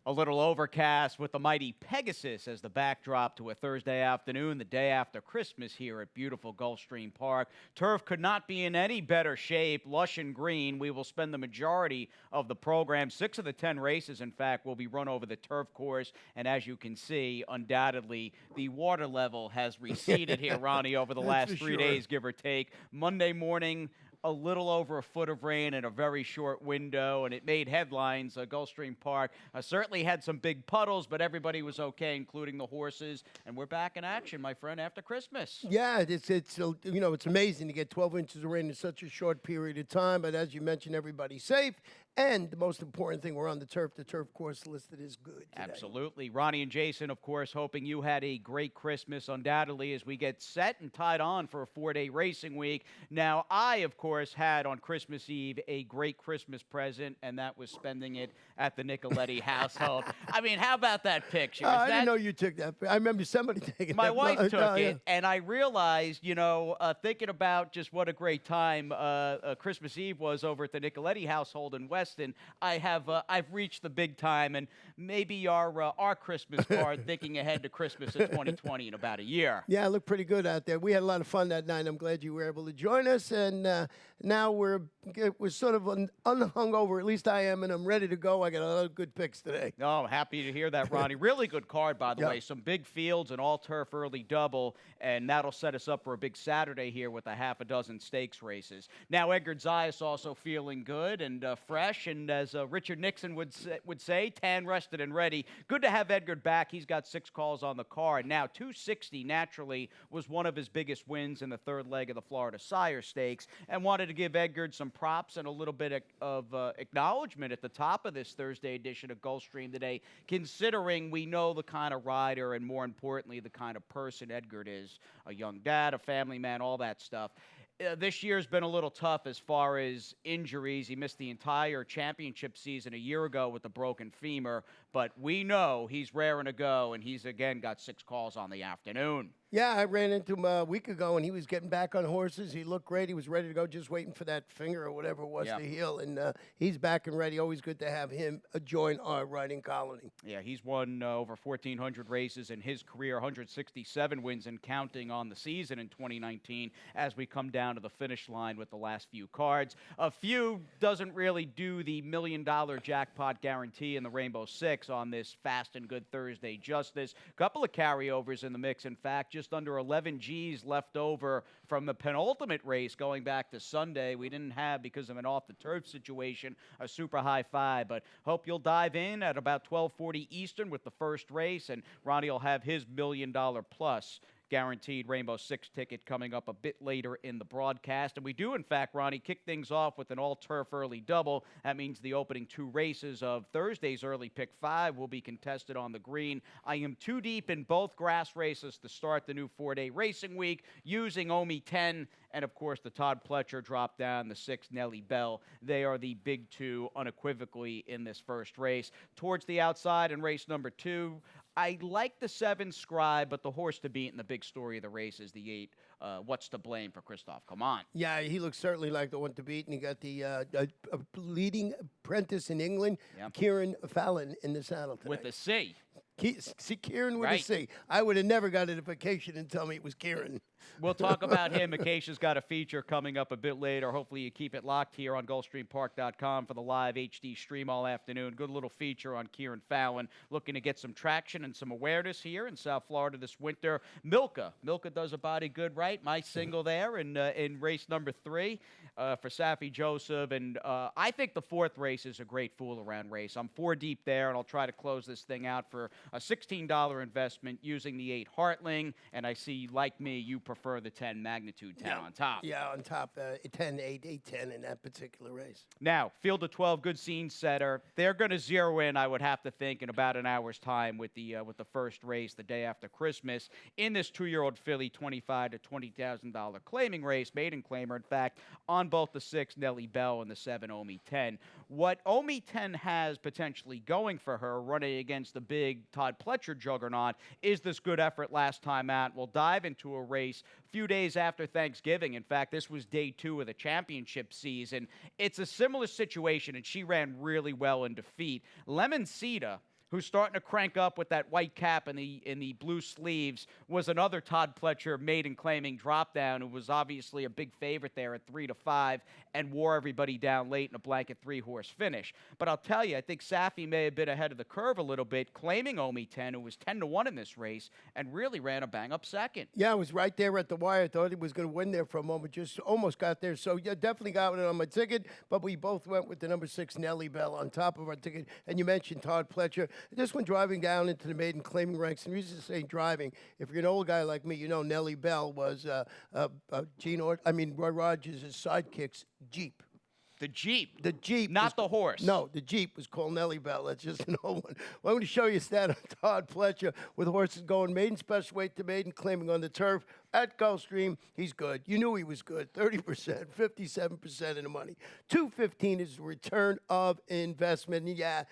A little overcast with the mighty Pegasus as the backdrop to a Thursday afternoon, the day after Christmas here at beautiful Gulfstream Park. Turf could not be in any better shape, lush and green. We will spend the majority of the program, 6 of the 10 races, in fact, will be run over the turf course. And as you can see, undoubtedly, the water level has receded here, Ronnie, over the last 3 days, give or take. Monday morning, a little over a foot of rain in a very short window, and it made headlines. Gulfstream Park certainly had some big puddles, but everybody was okay, including the horses. And we're back in action, my friend, after Christmas. Yeah, it's amazing to get 12 inches of rain in such a short period of time. But as you mentioned, everybody's safe. And the most important thing, we're on the turf. The turf course listed is good today. Absolutely. Ronnie and Jason, of course, hoping you had a great Christmas, undoubtedly, as we get set and tied on for a 4-day racing week. Now, I, of course, had on Christmas Eve a great Christmas present, and that was spending it at the Nicoletti household. I mean, how about that picture? I didn't know you took that. I remember somebody taking it. My wife took it, and I realized, thinking about just what a great time Christmas Eve was over at the Nicoletti household in Weston, I've reached the big time, and maybe our Christmas card, thinking ahead to Christmas of 2020 in about a year. Yeah, it looked pretty good out there. We had a lot of fun that night. I'm glad you were able to join us, and now we're sort of unhungover. At least I am, and I'm ready to go. I got a lot of good picks today. Oh, happy to hear that, Ronnie. Really good card, by the way. Some big fields, an all-turf early double, and that'll set us up for a big Saturday here with a half a dozen stakes races. Now, Edgar Zayas also feeling good and fresh, and as Richard Nixon would say, tan, rested, and ready. Good to have Edgar back. He's got 6 calls on the card. Now, 260 naturally was one of his biggest wins in the third leg of the Florida Sire Stakes, and wanted to give Edgar some props and a little bit of acknowledgement at the top of this Thursday edition of Gulfstream today, considering we know the kind of rider and, more importantly, the kind of person Edgar is. A young dad, a family man, all that stuff. This year's been a little tough as far as injuries. He missed the entire championship season a year ago with a broken femur, but we know he's raring to go, and he's again got 6 calls on the afternoon. Yeah, I ran into him a week ago, and he was getting back on horses. He looked great. He was ready to go, just waiting for that finger or whatever it was to heal. And he's back and ready. Always good to have him join our riding colony. Yeah, he's won over 1,400 races in his career, 167 wins and counting on the season in 2019 as we come down to the finish line with the last few cards. A few doesn't really do the $1 million jackpot guarantee in the Rainbow Six on this fast and good Thursday justice. A couple of carryovers in the mix, in fact, just under 11 G's left over from the penultimate race going back to Sunday. We didn't have, because of an off-the-turf situation, a super high 5, but hope you'll dive in at about 12:40 Eastern with the first race, and Ronnie will have his $1 million plus guaranteed Rainbow Six ticket coming up a bit later in the broadcast. And we do, in fact, Ronnie, kick things off with an all-turf early double. That means the opening 2 races of Thursday's early pick 5 will be contested on the green. I am too deep in both grass races to start the new 4-day racing week using Omi 10 and, of course, the Todd Pletcher drop down, the 6 Nellie Bell. They are the big 2 unequivocally in this first race. Towards the outside in race number 2, I like the 7 Scribe, but the horse to beat in the big story of the race is the 8, What's to Blame, for Christophe. Come on. Yeah, he looks certainly like the one to beat, and he got the leading apprentice in England, Kieran Fallon, in the saddle tonight. With a C. See, Kieran with a C. I would have never got it if Acacia didn't tell me it was Kieran. We'll talk about him. Acacia's got a feature coming up a bit later. Hopefully you keep it locked here on GulfstreamPark.com for the live HD stream all afternoon. Good little feature on Kieran Fallon, looking to get some traction and some awareness here in South Florida this winter. Milka does a body good, right? My single there in race number 3 for Safi Joseph. And I think the 4th race is a great fool-around race. I'm 4 deep there, and I'll try to close this thing out for a $16 investment using the 8 Heartling. And I see, like me, you prefer the 10 Magnitude 10 on top. Yeah, on top, 10, 8, 10 in that particular race. Now, field of 12, good scene setter. They're going to zero in, I would have to think, in about an hour's time with the first race the day after Christmas in this 2-year-old filly, $25,000 to $20,000 claiming race, maiden claimer, in fact, on both the 6 Nellie Bell and the 7 Omi 10. What Omi 10 has potentially going for her, running against the big Todd Pletcher juggernaut, is this good effort last time out. We'll dive into a race a few days after Thanksgiving. In fact, this was day 2 of the championship season. It's a similar situation, and she ran really well in defeat. Lemon Cedar, who's starting to crank up with that white cap and the blue sleeves, was another Todd Pletcher maiden claiming drop down, who was obviously a big favorite there at 3-5 and wore everybody down late in a blanket 3-horse finish. But I'll tell you, I think Safi may have been ahead of the curve a little bit, claiming Omi 10, who was 10-1 in this race, and really ran a bang-up second. Yeah, I was right there at the wire. I thought he was going to win there for a moment. Just almost got there. So, yeah, definitely got it on my ticket. But we both went with the number 6, Nellie Bell, on top of our ticket. And you mentioned Todd Pletcher. This one driving down into the maiden claiming ranks. And the reason to say driving, if you're an old guy like me, you know Nellie Bell was Roy Rogers' sidekick's Jeep. The Jeep. The Jeep. Not the horse. No, the Jeep was called Nellie Bell. That's just an old one. Well, I'm going to show you a stat on Todd Pletcher with horses going maiden special weight to maiden claiming on the turf at Gulfstream. He's good. You knew he was good. 30%, 57% of the money. 215 is the return of investment. And yeah,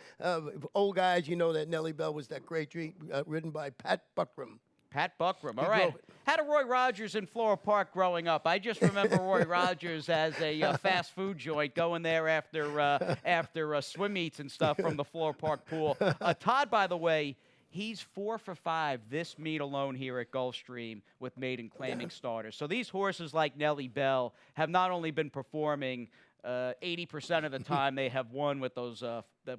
old guys, you know that Nellie Bell was that great Jeep ridden by Pat Buckram. Pat Buckram. All right. Had a Roy Rogers in Flora Park growing up. I just remember Roy Rogers as a fast food joint, going there after swim meets and stuff from the Flora Park pool. Todd, by the way, he's 4 for 5 this meet alone here at Gulfstream with maiden claiming starters. So these horses like Nellie Bell have not only been performing 80% of the time, they have won with those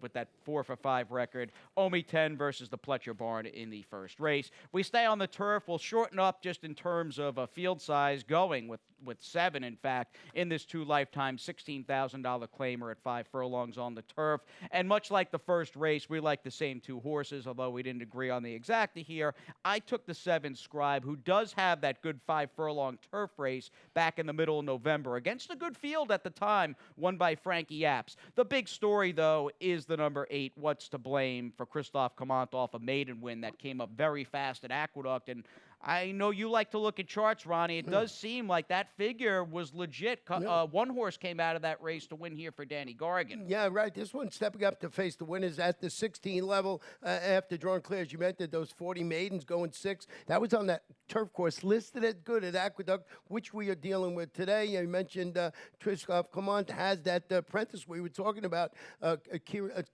with that 4 for 5 record. Omi 10 versus the Pletcher barn in the first race. We stay on the turf. We'll shorten up just in terms of field size, going with 7, in fact, in this 2 lifetime $16,000 claimer at 5 furlongs on the turf. And much like the first race, we like the same 2 horses, although we didn't agree on the exacta here. I took the 7 Scribe, who does have that good 5 furlong turf race back in the middle of November against a good field at the time, won by Frankie Apps. The big story, though, is the number 8, What's to Blame, for Christophe Commontoff, a maiden win that came up very fast at Aqueduct. And I know you like to look at charts, Ronnie. It does seem like that figure was legit. One horse came out of that race to win here for Danny Gargan. Yeah, right. This one stepping up to face the winners at the 16 level after drawing clear. As you mentioned, those 40 maidens going 6. That was on that turf course listed as good at Aqueduct, which we are dealing with today. You mentioned Christophe Clement has that apprentice we were talking about,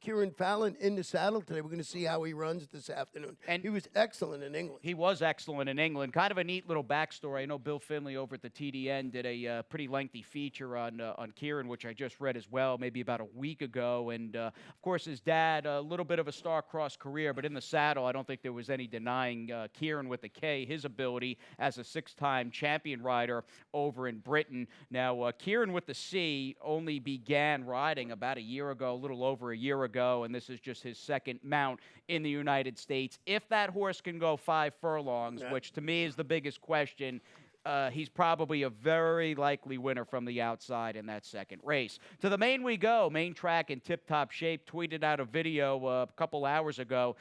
Kieran Fallon, in the saddle today. We're going to see how he runs this afternoon. And he was excellent in England. He was excellent in England. Kind of a neat little backstory. I know Bill Finley over at the TDN did a pretty lengthy feature on Kieran, which I just read as well, maybe about a week ago. And, of course, his dad, a little bit of a star-crossed career, but in the saddle, I don't think there was any denying Kieran with the K, his ability as a 6-time champion rider over in Britain. Now, Kieran with the C only began riding about a year ago, a little over a year ago, and this is just his second mount in the United States. If that horse can go 5 furlongs, which to me is the biggest question, he's probably a very likely winner from the outside in that second race. To the main we go. Main track in tip-top shape. Tweeted out a video a couple hours ago.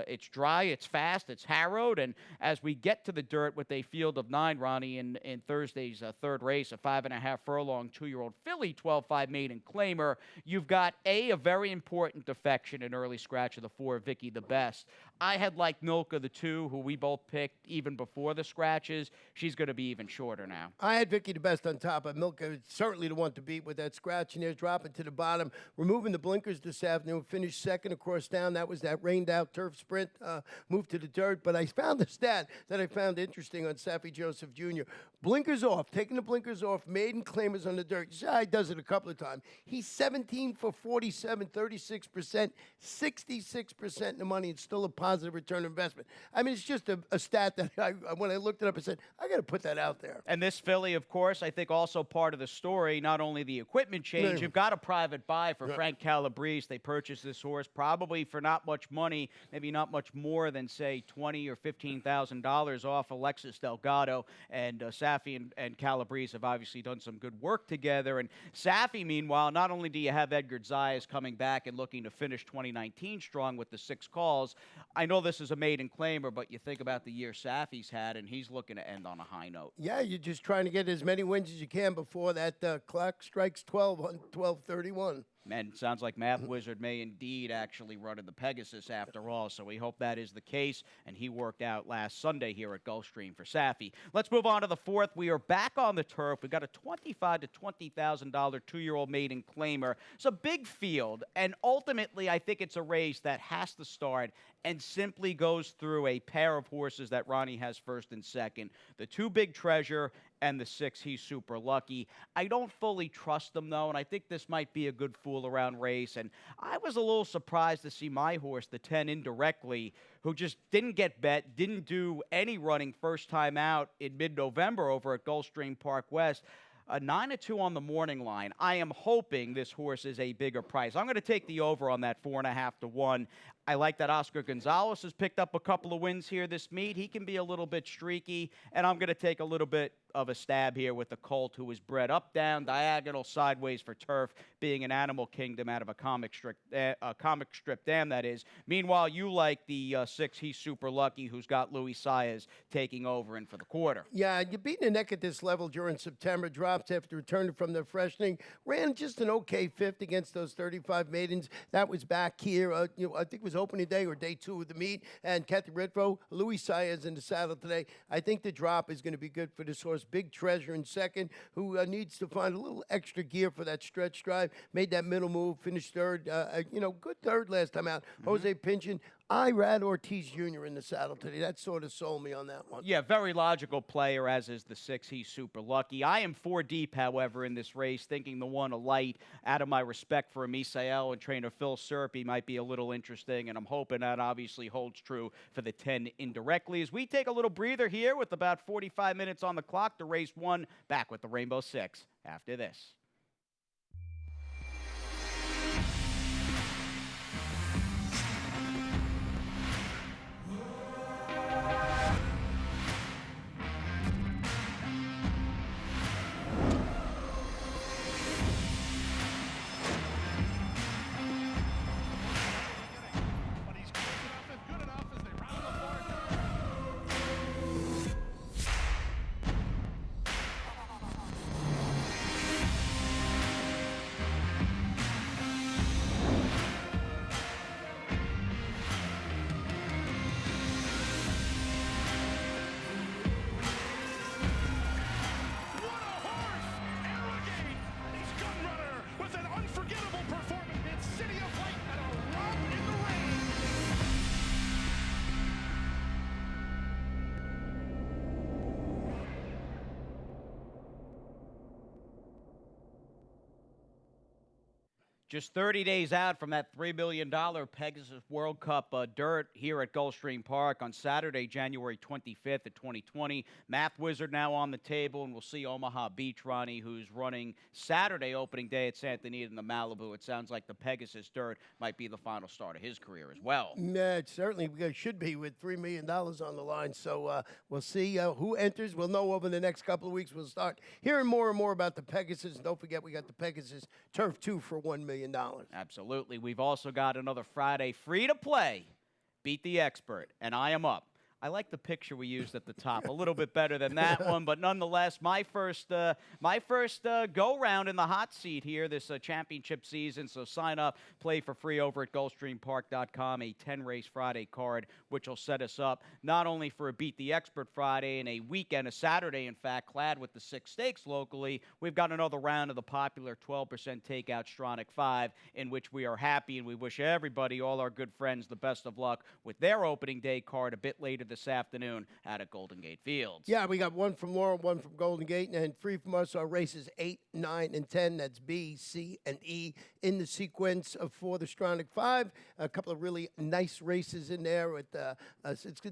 It's dry, it's fast, it's harrowed, and as we get to the dirt with a field of 9, Ronnie, in Thursday's third race, a 5.5 furlong 2-year-old filly 12-5 maiden claimer, you've got a very important defection in early scratch of the 4, Vicky the Best. I had liked Milka the 2, who we both picked even before the scratches. She's going to be even shorter now. I had Vicky the Best on top of Milka, certainly the one to beat with that scratch in there, dropping to the bottom, removing the blinkers this afternoon, finished second across town. That was that rained-out turf sprint, moved to the dirt. But I found a stat that I found interesting on Safi Joseph Jr. Blinkers off, taking the blinkers off, maiden claimers on the dirt. He does it a couple of times. He's 17 for 47, 36%, 66% in the money, and still a positive return investment. I mean, it's just a stat that when I looked it up, I said, I got to put that out there. And this filly, of course, I think also part of the story, not only the equipment change, you've got a private buy for Frank Calabrese. They purchased this horse probably for not much money, maybe not much more than, say, $20,000 or $15,000 off Alexis Delgado. And Safi and Calabrese have obviously done some good work together. And Safi, meanwhile, not only do you have Edgar Zayas coming back and looking to finish 2019 strong with the 6 calls, I know this is a maiden claimer, but you think about the year Safi's had, and he's looking to end on a high note. Yeah, you're just trying to get as many wins as you can before that clock strikes 12 on 12:31. And it sounds like Math Wizard may indeed actually run in the Pegasus after all, so we hope that is the case, and he worked out last Sunday here at Gulfstream for Safi. Let's move on to the fourth. We are back on the turf. We got a $25,000 to $20,000 two-year-old maiden claimer. It's a big field, and ultimately I think it's a race that has to start and simply goes through a pair of horses that Ronnie has first and second. The two Big Treasure and the 6 He's Super Lucky. I don't fully trust them, though, and I think this might be a good fool-around race. And I was a little surprised to see my horse, the 10 Indirectly, who just didn't get bet, didn't do any running first time out in mid-November over at Gulfstream Park West. A 9-2 on the morning line. I am hoping this horse is a bigger price. I'm going to take the over on that 4.5 to 1. I like that Oscar Gonzalez has picked up a couple of wins here this meet. He can be a little bit streaky, and I'm going to take a little bit of a stab here with the colt who is bred up, down, diagonal, sideways for turf, being an Animal Kingdom out of a comic strip dam, that is. Meanwhile, you like the 6 He's Super Lucky, who's got Louis Saez taking over in for the quarter. Yeah, you beat the neck at this level during September, dropped after returning from the freshening, ran just an okay fifth against those 35 maidens. That was back here, I think it was opening day or day 2 of the meet, and Kathy Redfro, Louis Saez in the saddle today. I think the drop is going to be good for this horse. Big Treasure in second, who needs to find a little extra gear for that stretch drive. Made that middle move, finished third. Good third last time out. Jose Pinchin. I Rad Ortiz Jr. in the saddle today. That sort of sold me on that one. Yeah, very logical player, as is the 6 He's Super Lucky. I am 4 deep, however, in this race, thinking the one a light, out of my respect for Misael and trainer Phil Serpy, might be a little interesting, and I'm hoping that obviously holds true for the 10 Indirectly. As we take a little breather here with about 45 minutes on the clock to race 1, back with the Rainbow Six after this. Just 30 days out from that $3 million Pegasus World Cup dirt here at Gulfstream Park on Saturday, January 25th of 2020. Math Wizard now on the table, and we'll see Omaha Beach Ronnie, who's running Saturday opening day at Santa Anita in the Malibu. It sounds like the Pegasus dirt might be the final start of his career as well. Yeah, it certainly should be with $3 million on the line. So we'll see who enters. We'll know over the next couple of weeks. We'll start hearing more and more about the Pegasus. And don't forget, we got the Pegasus Turf 2 for $1 million. Absolutely. We've also got another Friday free to play. Beat the Expert, and I am up. I like the picture we used at the top a little bit better than that one, but nonetheless, my first go-round in the hot seat here this championship season. So sign up, play for free over at GulfstreamPark.com, a 10-race Friday card, which will set us up not only for a Beat the Expert Friday and a weekend, a Saturday, in fact, clad with the 6 stakes locally. We've got another round of the popular 12% takeout Stronach 5, in which we are happy, and we wish everybody, all our good friends, the best of luck with their opening day card a bit later this afternoon out at Golden Gate Fields. Yeah, we got one from Laurel, one from Golden Gate, and free from us are races 8, 9, and 10. That's B, C, and E in the sequence for the Stronach 5. A couple of really nice races in there. It's a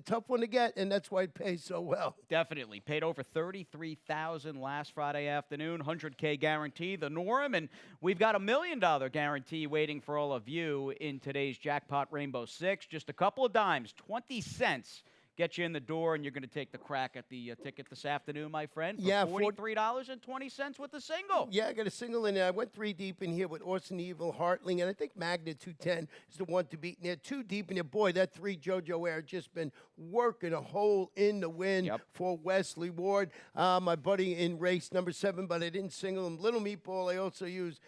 tough one to get, and that's why it pays so well. Definitely. Paid over $33,000 last Friday afternoon. $100K guarantee, the norm, and we've got $1 million guarantee waiting for all of you in today's Jackpot Rainbow Six. Just a couple of dimes, 20 cents. Get you in the door, and you're going to take the crack at the ticket this afternoon, my friend, for $43.20 with a single. Yeah, I got a single in there. I went 3 deep in here with Orson Evil, Hartling, and I think Magna 210 is the one to beat in there. 2 deep in there. Boy, that 3 JoJo Air just been working a hole in the wind for Wesley Ward. My buddy in race number 7, but I didn't single him. Little Meatball, I also used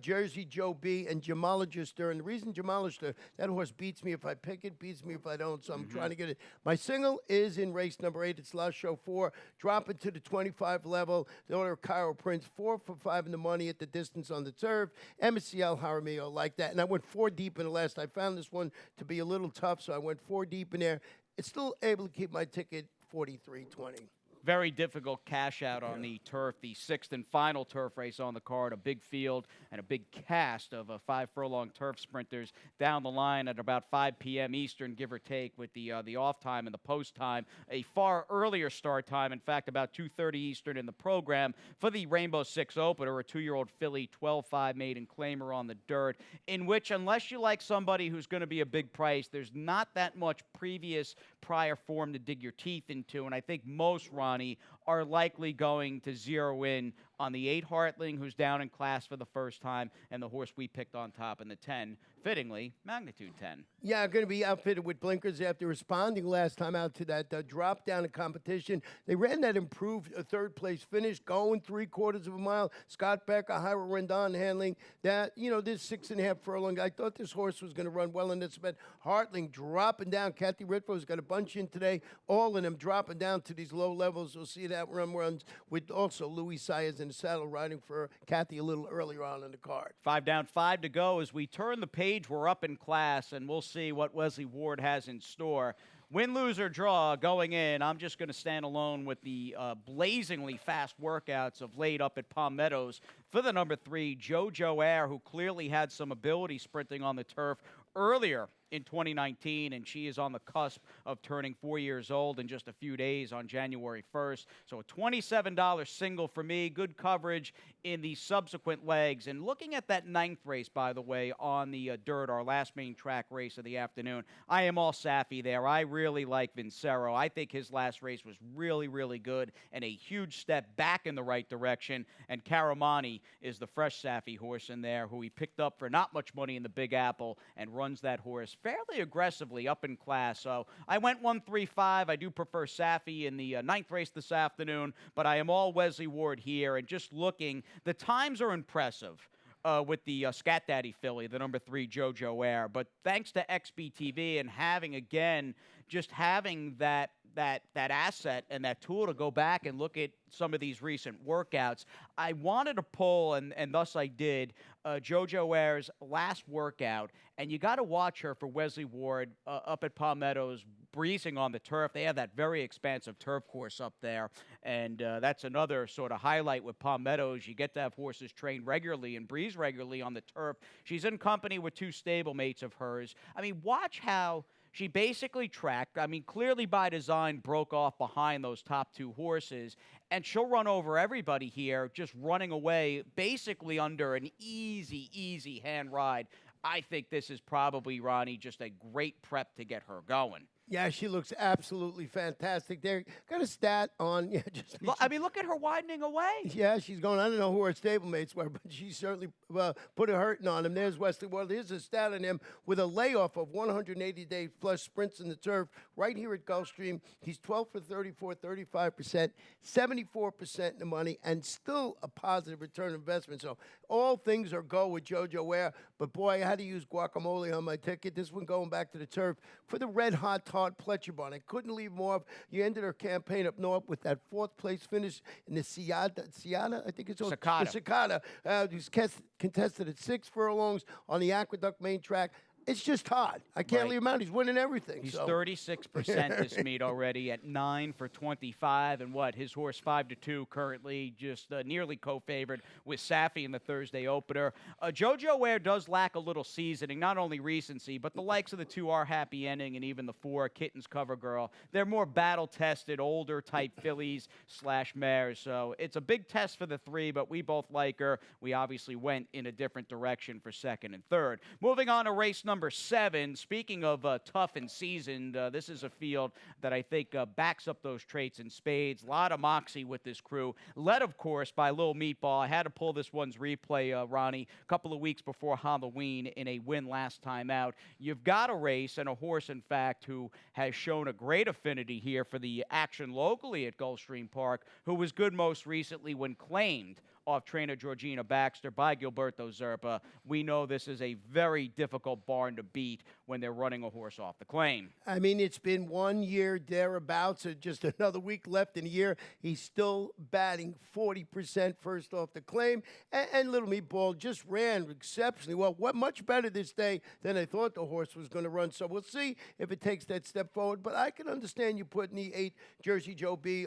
Jersey Joe B and Jamologister. And the reason Jamologister, that horse beats me if I pick it, beats me if I don't. So I'm trying to get it. My single is in race number 8. It's last show 4. Dropping to the 25 level. The owner of Cairo Prince, 4 for 5 in the money at the distance on the turf. MSCL Jaramillo like that. And I went 4 deep in the last. I found this one to be a little tough, so I went 4 deep in there. It's still able to keep my ticket 43.20. Very difficult cash out on the turf, the 6th and final turf race on the card, a big field and a big cast of 5 furlong turf sprinters down the line at about 5 p.m. Eastern, give or take, with the off time and the post time. A far earlier start time, in fact, about 2:30 Eastern in the program for the Rainbow Six opener, a 2-year-old filly, 12-5 maiden claimer on the dirt, in which, unless you like somebody who's going to be a big price, there's not that much prior form to dig your teeth into, and I think most are likely going to zero in on the 8 Hartling, who's down in class for the first time, and the horse we picked on top in the 10, fittingly, Magnitude 10. Yeah, going to be outfitted with blinkers after responding last time out to that drop down in competition. They ran that improved third-place finish, going 3/4 of a mile. Scott Becker, Hyra Rendon handling that. You know, this 6.5 furlong. I thought this horse was going to run well in this event. Hartling dropping down. Kathy Ritvo's got a bunch in today. All of them dropping down to these low levels. We'll see that runs with also Louis Sayers in the saddle riding for Kathy a little earlier on in the card. 5 down, 5 to go. As we turn the page, we're up in class, and we'll see what Wesley Ward has in store. Win, lose, or draw going in, I'm just going to stand alone with the blazingly fast workouts of late up at Palm Meadows for the number 3, JoJo Air, who clearly had some ability sprinting on the turf earlier in 2019, and she is on the cusp of turning 4 years old in just a few days on January 1st. So a $27 single for me, good coverage in the subsequent legs. And looking at that 9th race, by the way, on the dirt, our last main track race of the afternoon, I am all Saffy there. I really like Vincero. I think his last race was really, really good and a huge step back in the right direction. And Caramani is the fresh Saffy horse in there, who he picked up for not much money in the Big Apple and runs that horse fairly aggressively up in class. So I went 1-3-5. I do prefer Saffy in the 9th race this afternoon, but I am all Wesley Ward here. And just looking, the times are impressive. With the Scat Daddy filly, the number 3 JoJo Air. But thanks to XBTV and having, again, just having that asset and that tool to go back and look at some of these recent workouts, I wanted to pull, and thus I did, JoJo Air's last workout. And you got to watch her for Wesley Ward up at Palm Meadows, breezing on the turf. They have that very expansive turf course up there, and that's another sort of highlight with Palm Meadows. You get to have horses trained regularly and breeze regularly on the turf. She's in company with 2 stablemates of hers. I mean, watch how she basically tracked, I mean, clearly by design, broke off behind those top 2 horses, and she'll run over everybody here, just running away basically under an easy hand ride. I think this is probably, Ronnie, just a great prep to get her going. Yeah, she looks absolutely fantastic. There, got a stat on. Yeah, I mean, look at her widening away. Yeah, she's going. I don't know who her stablemates were, but she certainly put a hurting on him. There's Wesley Ward. Here's a stat on him with a layoff of 180 days plus sprints in the turf right here at Gulfstream. He's 12 for 34, 35%, 74% in the money, and still a positive return investment. So all things are go with JoJo Air. But boy, I had to use guacamole on my ticket. This one going back to the turf for the red hot Todd Pletcher. I couldn't leave him off. You ended her campaign up north with that 4th place finish in the Ciada, I think it's called. Cicada. The Cicada, who's contested at 6 furlongs on the Aqueduct main track. It's just Todd. I can't leave him out. He's winning everything. He's 36% this meet already at 9 for 25. And what? His horse 5-2 currently just nearly co-favored with Saffy in the Thursday opener. JoJo Air does lack a little seasoning, not only recency, but the likes of the 2 are Happy Ending and even the 4 Kittens Cover Girl. They're more battle-tested, older type fillies / mares. So it's a big test for the 3, but we both like her. We obviously went in a different direction for 2nd and 3rd. Moving on to race number 7, speaking of tough and seasoned, this is a field that I think backs up those traits in spades. A lot of moxie with this crew, led, of course, by Lil Meatball. I had to pull this one's replay, Ronnie, a couple of weeks before Halloween in a win last time out. You've got a race and a horse, in fact, who has shown a great affinity here for the action locally at Gulfstream Park, who was good most recently when claimed off trainer Georgina Baxter by Gilberto Zerpa, we know this is a very difficult barn to beat when they're running a horse off the claim. I mean, it's been 1 year thereabouts, or just another week left in the year. He's still batting 40% first off the claim. And Little Meatball just ran exceptionally well. What much better this day than I thought the horse was going to run. So we'll see if it takes that step forward. But I can understand you putting the 8 Jersey Joe B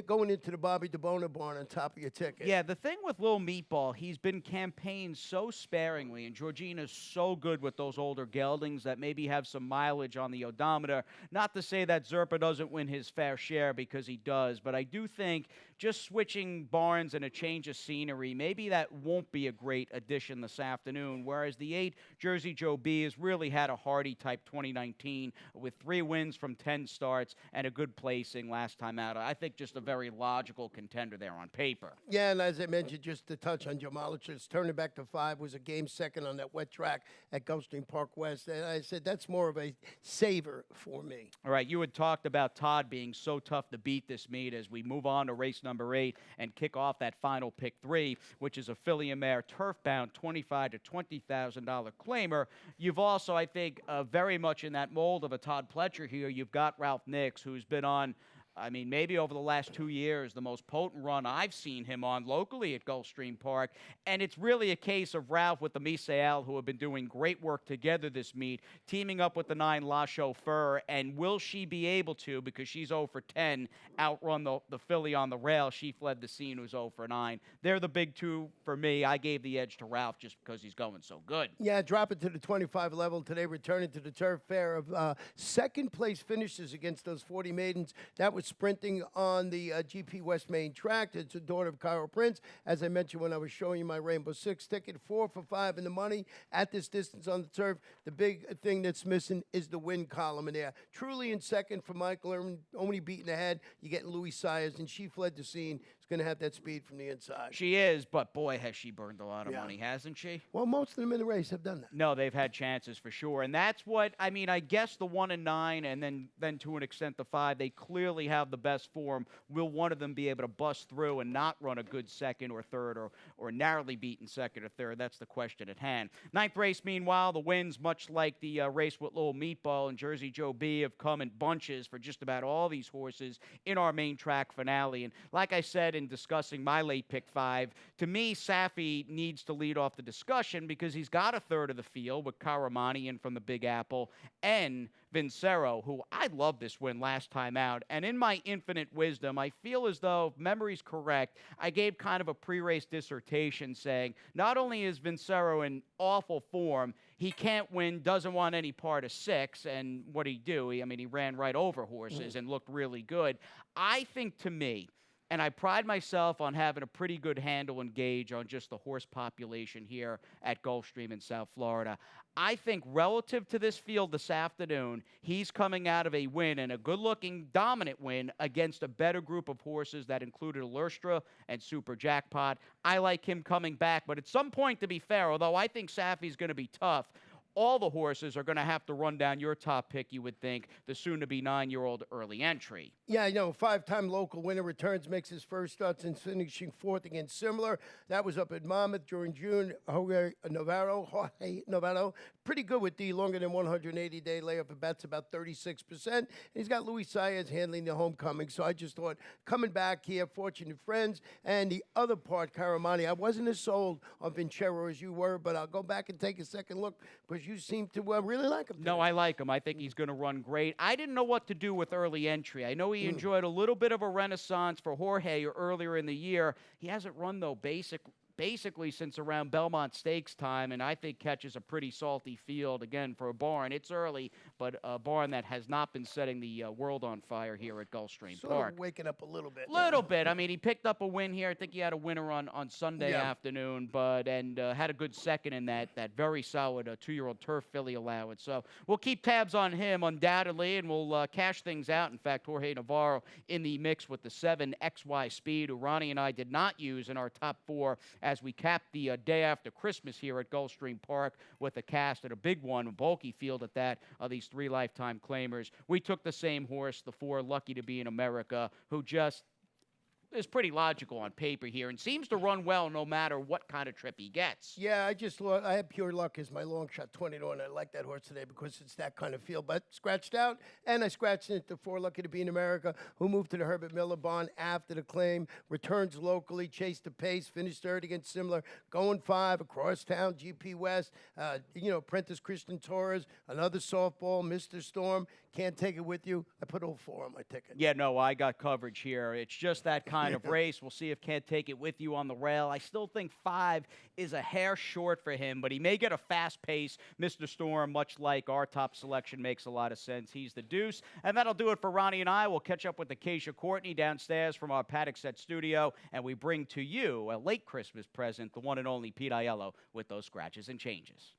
going into the Bobby DeBona barn on top of your ticket. Yeah, the thing with Little Meatball, he's been campaigned so sparingly, and Georgina's so good with those older geldings that maybe have some mileage on the odometer. Not to say that Zerpa doesn't win his fair share, because he does, but I do think just switching barns and a change of scenery, maybe that won't be a great addition this afternoon, whereas the 8 Jersey Joe B has really had a Hardy-type 2019 with 3 wins from 10 starts and a good placing last time out. I think just a very logical contender there on paper. Yeah, and as I mentioned, just to touch on Jamalich's turning back to 5 was a game second on that wet track at Gulfstream Park West. And I said that's more of a saver for me. All right, you had talked about Todd being so tough to beat this meet as we move on to race number 8 and kick off that final pick 3, which is a filly and mare turf-bound $25,000 to $20,000 claimer. You've also, I think, very much in that mold of a Todd Pletcher here, you've got Ralph Nix, who's been on, I mean, maybe over the last 2 years, the most potent run I've seen him on locally at Gulfstream Park. And it's really a case of Ralph with the Misael, who have been doing great work together this meet, teaming up with the 9 La Chauffeur. And will she be able to, because she's 0 for 10, outrun the filly on the rail? She fled the scene, who's 0 for 9. They're the big 2 for me. I gave the edge to Ralph just because he's going so good. Yeah, drop it to the 25 level today, returning to the turf fair of second place finishes against those 40 maidens. That was sprinting on the GP West Main track. It's a daughter of Cairo Prince. As I mentioned when I was showing you my Rainbow 6 ticket, 4 for 5 in the money at this distance on the turf. The big thing that's missing is the win column in there. Truly in second for Michael Irvin, only beaten ahead. You get Louis Sayers, and she fled the scene. Going to have that speed from the inside. She is, but boy, has she burned a lot of money, hasn't she? Well, most of them in the race have done that. No, they've had chances for sure, and that's what I mean. I guess the 1 and 9, and then to an extent the 5, they clearly have the best form. Will one of them be able to bust through and not run a good second or third, or narrowly beaten second or third? That's the question at hand. 9th race, meanwhile, the wins, much like the race with Little Meatball and Jersey Joe B, have come in bunches for just about all these horses in our main track finale. And like I said, in discussing my late pick 5, to me, Safi needs to lead off the discussion because he's got a third of the field with Caramani in from the Big Apple and Vincero, who I love this win last time out. And in my infinite wisdom, I feel as though, if memory's correct, I gave kind of a pre-race dissertation saying not only is Vincero in awful form, he can't win, doesn't want any part of 6, and what'd he do? He ran right over horses and looked really good. I think, to me, and I pride myself on having a pretty good handle and gauge on just the horse population here at Gulfstream in South Florida. I think relative to this field this afternoon, he's coming out of a win, and a good-looking, dominant win against a better group of horses that included Illustra and Super Jackpot. I like him coming back, but at some point, to be fair, although I think Safi's going to be tough, all the horses are going to have to run down your top pick, you would think, the soon-to-be 9-year-old Early Entry. Yeah, I know. 5-time local winner returns, makes his first starts and finishing 4th against Similar. That was up at Monmouth during June. Jorge Navarro, pretty good with the longer than 180-day layoff. It bats about 36%. And he's got Luis Saez handling the homecoming. So I just thought, coming back here, Fortunate Friends. And the other part, Caramani, I wasn't as sold on Vincero as you were, but I'll go back and take a second look because you seem to really like him. No, I like him. I think he's going to run great. I didn't know what to do with Early Entry. I know he enjoyed a little bit of a renaissance for Jorge earlier in the year. He hasn't run, though, basically since around Belmont Stakes time, and I think catches a pretty salty field, again, for a barn. It's early, but a barn that has not been setting the world on fire here at Gulfstream Park. Sort of waking up a little bit. Little bit. I mean, he picked up a win here. I think he had a winner on Sunday afternoon, but had a good second in that very solid 2-year-old turf filly allowance. So we'll keep tabs on him, undoubtedly, and we'll cash things out. In fact, Jorge Navarro in the mix with the 7 XY Speed, who Ronnie and I did not use in our top 4 as we capped the day after Christmas here at Gulfstream Park with a cast at a big one, a bulky field at that, of these 3 lifetime claimers. We took the same horse, the 4 Lucky to Be in America, who just is pretty logical on paper here and seems to run well no matter what kind of trip he gets. Yeah, I had pure luck as my long shot 20 to 1. I like that horse today because it's that kind of feel. But scratched out, and I scratched into 4 Lucky to Be in America, who moved to the Herbert Miller Barn after the claim, returns locally, chased the pace, finished third against Similar, going 5 across town, GP West, Apprentice Christian Torres, another softball, Mr. Storm. Can't take it with you. I put 04 on my ticket. Yeah, no, I got coverage here. It's just that kind of race. We'll see if Can't Take It With You on the rail. I still think 5 is a hair short for him, but he may get a fast pace. Mr. Storm, much like our top selection, makes a lot of sense. He's the deuce. And that'll do it for Ronnie and I. We'll catch up with Acacia Courtney downstairs from our Paddock Set studio, and we bring to you a late Christmas present, the one and only Pete Aiello with those scratches and changes.